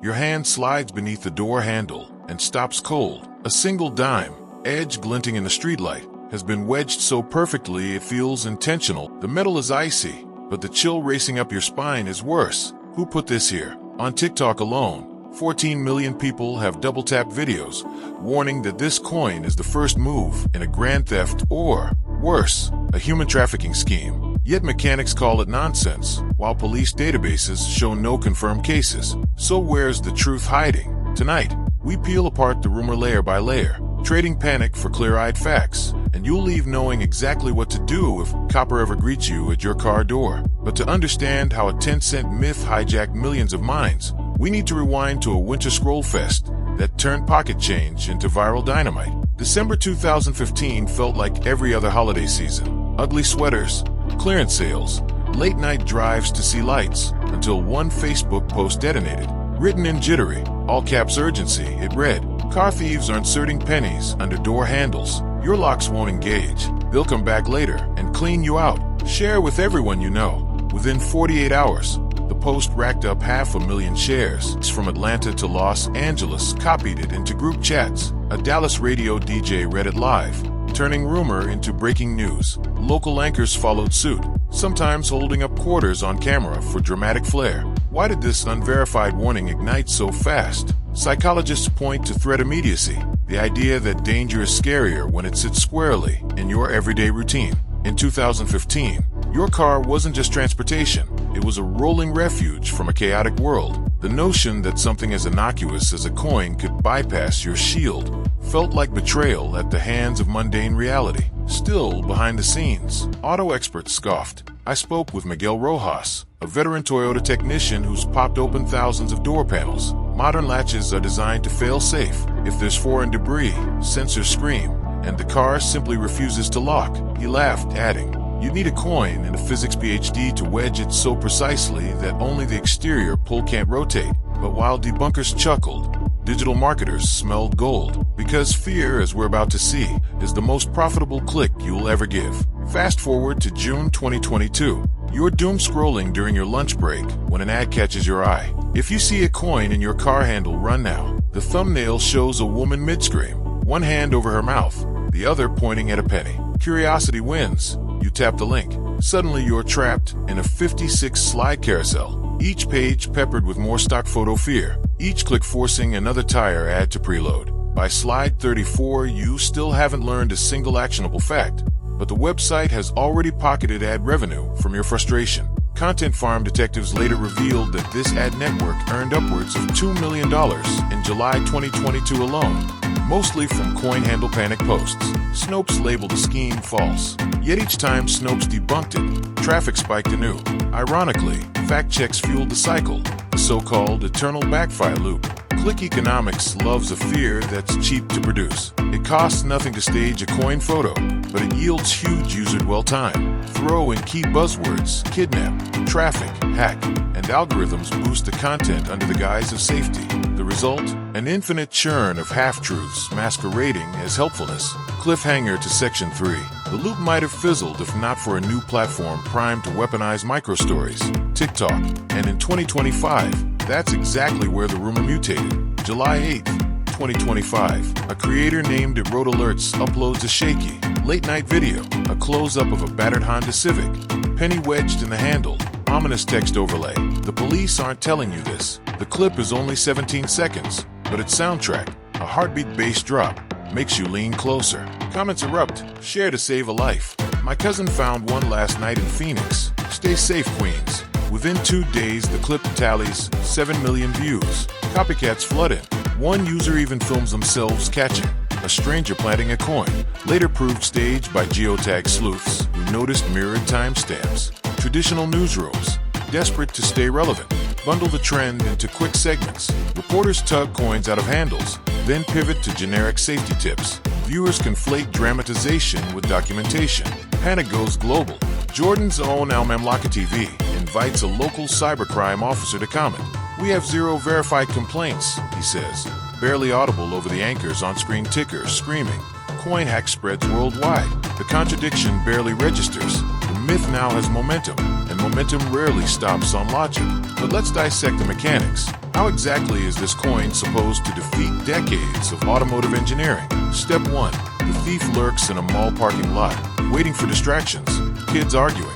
Your hand slides beneath the door handle and stops cold. A single dime, edge glinting in the streetlight, has been wedged so perfectly it feels intentional. The metal is icy, but the chill racing up your spine is worse. Who put this here? On TikTok alone, 14 million people have double-tapped videos warning that this coin is the first move in a grand theft or, worse, a human trafficking scheme. Yet mechanics call it nonsense, while police databases show no confirmed cases. So where's the truth hiding? Tonight, we peel apart the rumor layer by layer, trading panic for clear-eyed facts, and you'll leave knowing exactly what to do if copper ever greets you at your car door. But to understand how a 10-cent myth hijacked millions of minds, we need to rewind to a winter scroll fest that turned pocket change into viral dynamite. December 2015 felt like every other holiday season. Ugly sweaters, clearance sales, late-night drives to see lights, until one Facebook post detonated. Written in jittery, all-caps urgency, it read, "Car thieves are inserting pennies under door handles. Your locks won't engage. They'll come back later and clean you out. Share with everyone you know." Within 48 hours, the post racked up 500,000 shares. From Atlanta to Los Angeles copied it into group chats. A Dallas radio DJ read it live, turning rumor into breaking news. Local anchors followed suit, sometimes holding up quarters on camera for dramatic flair. Why did this unverified warning ignite so fast? Psychologists point to threat immediacy, the idea that danger is scarier when it sits squarely in your everyday routine. In 2015, your car wasn't just transportation, it was a rolling refuge from a chaotic world. The notion that something as innocuous as a coin could bypass your shield felt like betrayal at the hands of mundane reality. Still, behind the scenes, auto experts scoffed. I spoke with Miguel Rojas, a veteran Toyota technician who's popped open thousands of door panels. Modern latches are designed to fail safe. If there's foreign debris, sensors scream, and the car simply refuses to lock. He laughed, adding, "You'd need a coin and a physics PhD to wedge it so precisely that only the exterior pull can't rotate." But while debunkers chuckled, digital marketers smelled gold, because fear, as we're about to see, is the most profitable click you'll ever give. Fast forward to June 2022. You're doom scrolling during your lunch break when an ad catches your eye. If you see a coin in your car handle, run now. The thumbnail shows a woman mid-scream, one hand over her mouth, the other pointing at a penny. Curiosity wins. You tap the link. Suddenly you're trapped in a 56 slide carousel, each page peppered with more stock photo fear, each click forcing another tire ad to preload. By slide 34, you still haven't learned a single actionable fact, but the website has already pocketed ad revenue from your frustration. Content farm detectives later revealed that this ad network earned upwards of $2 million in July 2022 alone, mostly from coin handle panic posts. Snopes labeled the scheme false, yet each time Snopes debunked it, traffic spiked anew. Ironically, fact checks fueled the cycle, the so-called eternal backfire loop. Click economics loves a fear that's cheap to produce. It costs nothing to stage a coin photo, but it yields huge user dwell time. Throw in key buzzwords: kidnap, traffic, hack, and algorithms boost the content under the guise of safety. The result? An infinite churn of half-truths masquerading as helpfulness. Cliffhanger to Section 3. The loop might have fizzled if not for a new platform primed to weaponize microstories, TikTok, and in 2025, that's exactly where the rumor mutated. July 8th, 2025, a creator named It Wrote Alerts uploads a shaky, late-night video, a close-up of a battered Honda Civic, penny wedged in the handle, ominous text overlay. The police aren't telling you this. The clip is only 17 seconds, but its soundtrack, a heartbeat bass drop, makes you lean closer. Comments erupt. Share to save a life. My cousin found one last night in Phoenix. Stay safe, Queens. Within 2 days, the clip tallies 7 million views. Copycats flood in. One user even films themselves catching a stranger planting a coin, later proved staged by geotag sleuths who noticed mirrored timestamps. Traditional newsrooms, desperate to stay relevant, bundle the trend into quick segments. Reporters tug coins out of handles, then pivot to generic safety tips. Viewers conflate dramatization with documentation. Panic goes global. Jordan's own Al-Mamlaka TV invites a local cybercrime officer to comment. "We have 0 verified complaints," he says, barely audible over the anchor's on-screen ticker screaming. Coin hack spreads worldwide. The contradiction barely registers. The myth now has momentum, and momentum rarely stops on logic. But let's dissect the mechanics. How exactly is this coin supposed to defeat decades of automotive engineering? Step 1. The thief lurks in a mall parking lot, waiting for distractions. Kids arguing,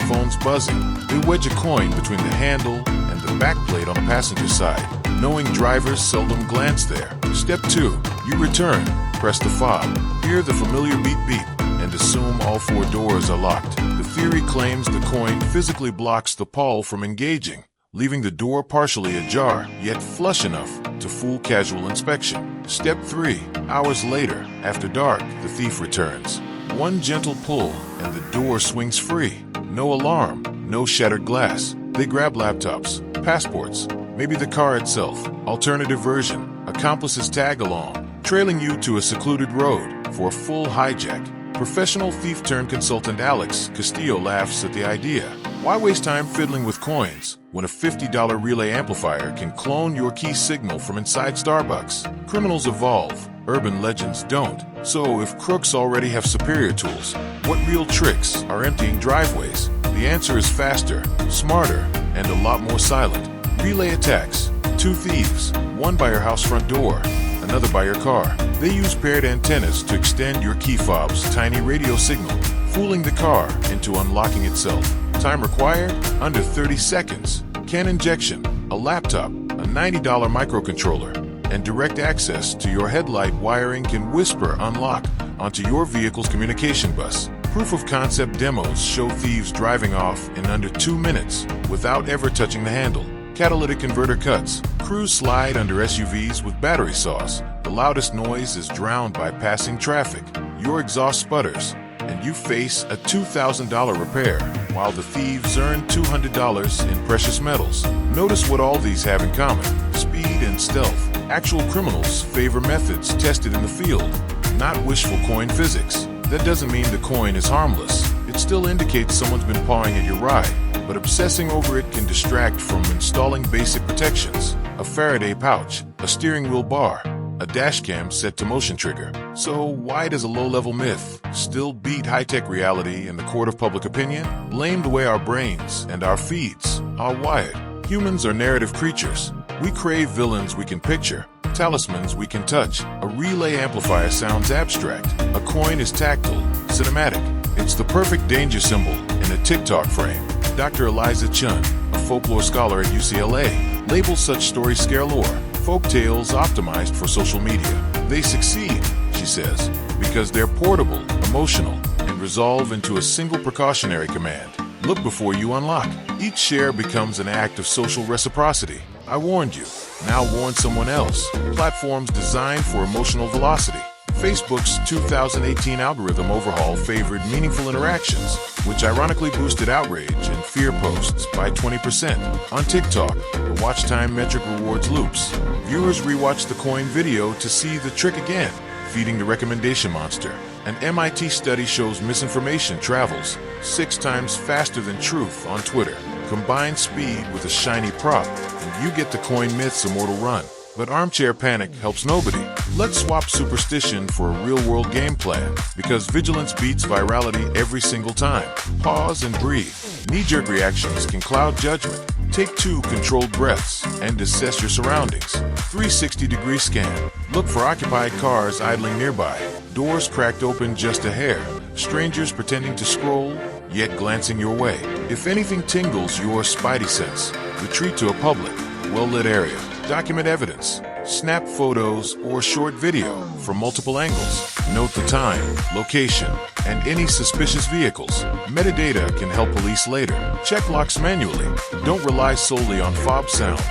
phones buzzing. They wedge a coin between the handle and the backplate on the passenger side, knowing drivers seldom glance there. Step 2. You return, press the fob, hear the familiar beep beep, and assume all 4 doors are locked. The theory claims the coin physically blocks the pawl from engaging, leaving the door partially ajar, yet flush enough to fool casual inspection. Step 3. Hours later, after dark, the thief returns. One gentle pull, and the door swings free. No alarm, no shattered glass. They grab laptops, passports, maybe the car itself. Alternative version, accomplices tag along, trailing you to a secluded road for a full hijack. Professional thief-turned-consultant Alex Castillo laughs at the idea. Why waste time fiddling with coins when a $50 relay amplifier can clone your key signal from inside Starbucks? Criminals evolve, urban legends don't. So if crooks already have superior tools, what real tricks are emptying driveways? The answer is faster, smarter, and a lot more silent. Relay attacks. 2 thieves, one by your house front door, another by your car. They use paired antennas to extend your key fob's tiny radio signal, fooling the car into unlocking itself. Time required? Under 30 seconds. CAN injection, a laptop, a $90 microcontroller, and direct access to your headlight wiring can whisper unlock onto your vehicle's communication bus. Proof of concept demos show thieves driving off in under 2 minutes without ever touching the handle. Catalytic converter cuts. Crews slide under SUVs with battery saws. The loudest noise is drowned by passing traffic. Your exhaust sputters, and you face a $2,000 repair, while the thieves earn $200 in precious metals. Notice what all these have in common: speed and stealth. Actual criminals favor methods tested in the field, not wishful coin physics. That doesn't mean the coin is harmless. It still indicates someone's been pawing at your ride, but obsessing over it can distract from installing basic protections: a Faraday pouch, a steering wheel bar, a dash cam set to motion trigger. So why does a low-level myth still beat high-tech reality in the court of public opinion? Blame the way our brains and our feeds are wired. Humans are narrative creatures. We crave villains we can picture, talismans we can touch. A relay amplifier sounds abstract. A coin is tactile, cinematic. It's the perfect danger symbol in a TikTok frame. Dr. Eliza Chun, a folklore scholar at UCLA, labels such stories scare lore, folk tales optimized for social media. They succeed, she says, because they're portable, emotional, and resolve into a single precautionary command: look before you unlock. Each share becomes an act of social reciprocity. I warned you. Now warn someone else. Platforms designed for emotional velocity. Facebook's 2018 algorithm overhaul favored meaningful interactions, which ironically boosted outrage and fear posts by 20%. On TikTok, the watch time metric rewards loops. Viewers rewatch the coin video to see the trick again, feeding the recommendation monster. An MIT study shows misinformation travels 6 times faster than truth on Twitter. Combine speed with a shiny prop, and you get the coin myth's immortal run. But armchair panic helps nobody. Let's swap superstition for a real-world game plan, because vigilance beats virality every single time. Pause and breathe. Knee-jerk reactions can cloud judgment. Take 2 controlled breaths and assess your surroundings. 360-degree scan. Look for occupied cars idling nearby, doors cracked open just a hair, strangers pretending to scroll, yet glancing your way. If anything tingles your spidey sense, retreat to a public, well-lit area. Document evidence. Snap photos or short video from multiple angles. Note the time, location, and any suspicious vehicles. Metadata can help police later. Check locks manually. Don't rely solely on fob sounds.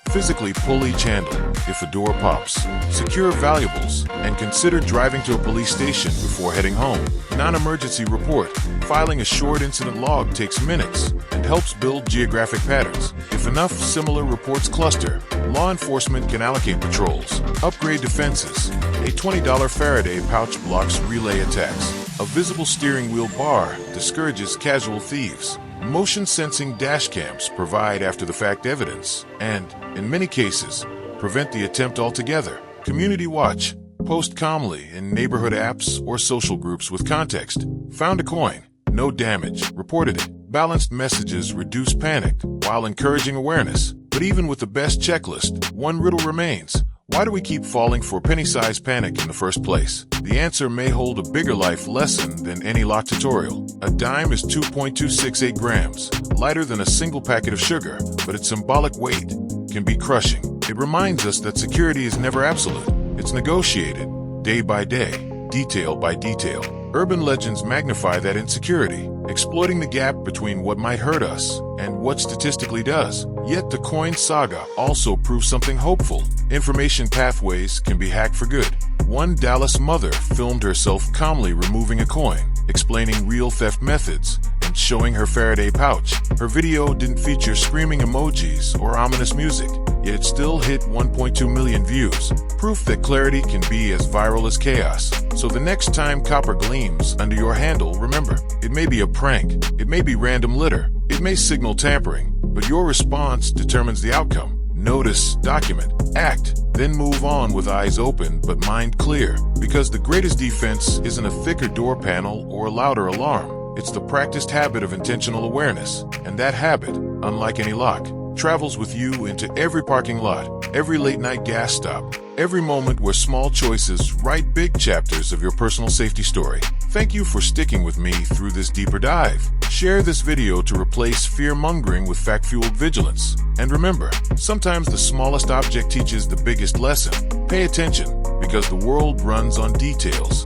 Physically pull each handle if a door pops. Secure valuables and consider driving to a police station before heading home. Non-emergency report. Filing a short incident log takes minutes and helps build geographic patterns. If enough similar reports cluster, law enforcement can allocate patrols. Upgrade defenses. A $20 Faraday pouch blocks relay attacks. A visible steering wheel bar discourages casual thieves. Motion-sensing dash cams provide after-the-fact evidence and, in many cases, prevent the attempt altogether. Community watch. Post calmly in neighborhood apps or social groups with context. Found a coin. no damage, reported it. Balanced messages reduce panic while encouraging awareness. But even with the best checklist, one riddle remains. Why do we keep falling for penny-sized panic in the first place? The answer may hold a bigger life lesson than any lock tutorial. A dime is 2.268 grams, lighter than a single packet of sugar, but its symbolic weight can be crushing. It reminds us that security is never absolute. It's negotiated, day by day, detail by detail. Urban legends magnify that insecurity, exploiting the gap between what might hurt us and what statistically does. Yet the coin saga also proves something hopeful. Information pathways can be hacked for good. One Dallas mother filmed herself calmly removing a coin, explaining real theft methods and showing her Faraday pouch. Her video didn't feature screaming emojis or ominous music, yet it still hit 1.2 million views. Proof that clarity can be as viral as chaos. So the next time copper gleams under your handle, remember, it may be a prank, it may be random litter, it may signal tampering, but your response determines the outcome. Notice, document, act, then move on with eyes open but mind clear. Because the greatest defense isn't a thicker door panel or a louder alarm. It's the practiced habit of intentional awareness. And that habit, unlike any lock, travels with you into every parking lot, every late-night gas stop, every moment where small choices write big chapters of your personal safety story. Thank you for sticking with me through this deeper dive. Share this video to replace fear-mongering with fact-fueled vigilance. And remember, sometimes the smallest object teaches the biggest lesson. Pay attention, because the world runs on details.